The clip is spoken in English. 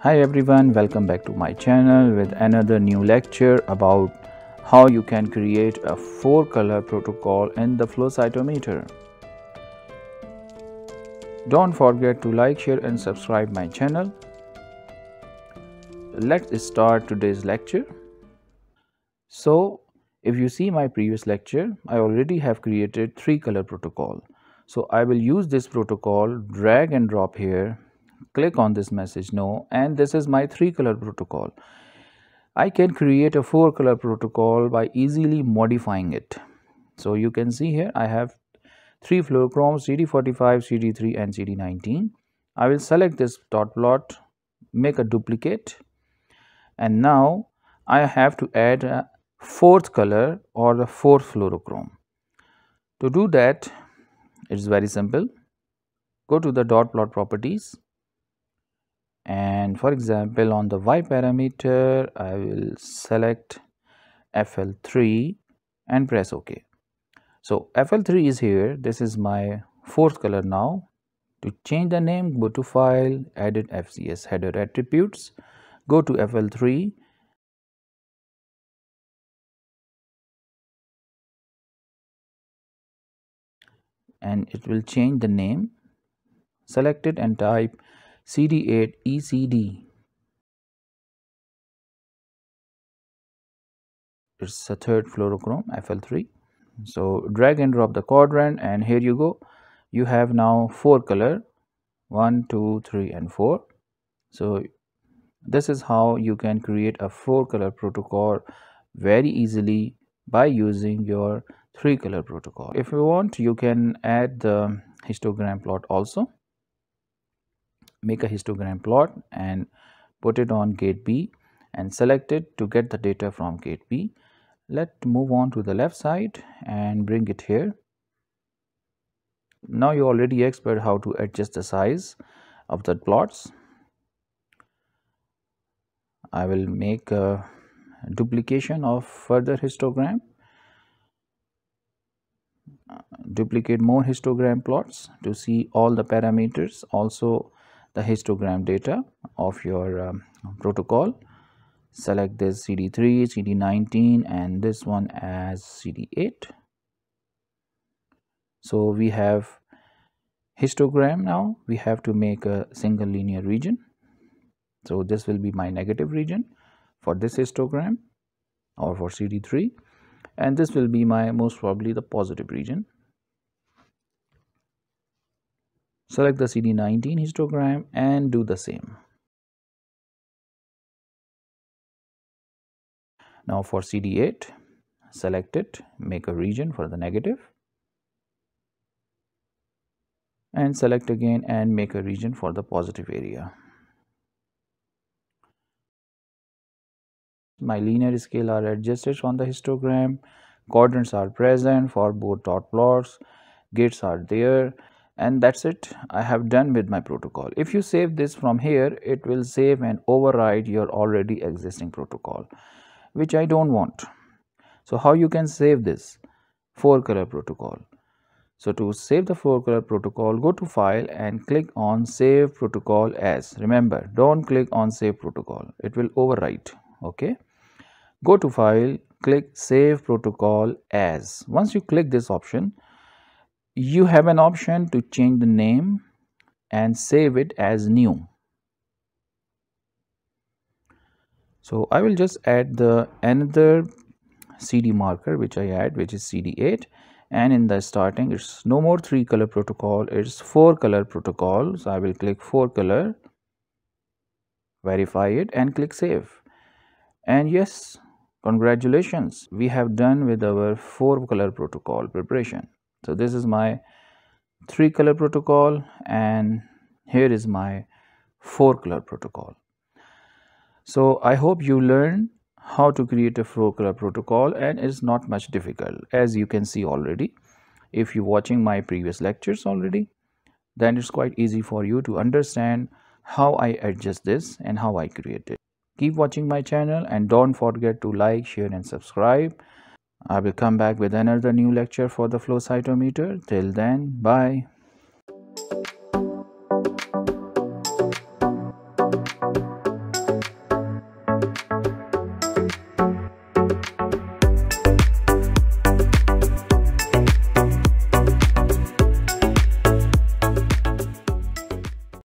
Hi everyone, welcome back to my channel with another new lecture about how you can create a 4-color protocol in the flow cytometer. Don't forget to like, share and subscribe my channel. Let's start today's lecture. So if you see my previous lecture, I already have created 3-color protocol. So I will use this protocol, drag and drop here, click on this message no, and this is my 3-color protocol. I can create a 4-color protocol by easily modifying it. So you can see here I have 3 fluorochromes CD45, CD3 and CD19. I will select this dot plot, make a duplicate, and now I have to add a 4th color or the 4th fluorochrome. To do that, it's very simple. Go to the dot plot properties, and for example on the Y parameter I will select FL3 and press OK. So FL3 is here. This is my 4th color now. To change the name, go to File, Edit FCS Header Attributes, go to FL3, and it will change the name. Select it and type CD8 ECD. It's the 3rd fluorochrome FL3. So drag and drop the quadrant, and here you go. You have now 4 color, 1, 2, 3 and 4. So this is how you can create a 4-color protocol very easily by using your 3-color protocol. If you want, you can add the histogram plot also. Make a histogram plot and put it on gate B and select it to get the data from gate B. Let's move on to the left side and bring it here. Now you already expert how to adjust the size of the plots. I will make a duplication of further histogram, duplicate more histogram plots to see all the parameters, also the histogram data of your protocol. Select this CD3, CD19 and this one as CD8. So we have histogram. Now we have to make a single linear region. So this will be my negative region for this histogram or for CD3, and this will be my most probably the positive region. Select the CD19 histogram and do the same. Now for CD8, select it, make a region for the negative, and select again and make a region for the positive area. My linear scale are adjusted on the histogram, quadrants are present for both dot plots, gates are there, and that's it. I have done with my protocol. If you save this from here, it will save and override your already existing protocol, which I don't want. So how you can save this 4-color protocol? So to save the 4-color protocol, go to File and click on Save Protocol As. Remember, don't click on Save Protocol. It will overwrite. Okay. Go to File, click Save Protocol As. Once you click this option, you have an option to change the name and save it as new. So I will just add the another CD marker which I add, which is CD8, and in the starting it's no more 3-color protocol, it's 4-color protocol. So I will click 4-color, verify it and click save. And yes, congratulations, we have done with our 4-color protocol preparation. So this is my 3-color protocol and here is my 4-color protocol. So I hope you learned how to create a 4-color protocol, and it's not much difficult, as you can see already. If you're watching my previous lectures already, then it's quite easy for you to understand how I adjust this and how I create it. Keep watching my channel and don't forget to like, share and subscribe. I will come back with another new lecture for the flow cytometer. Till then, bye.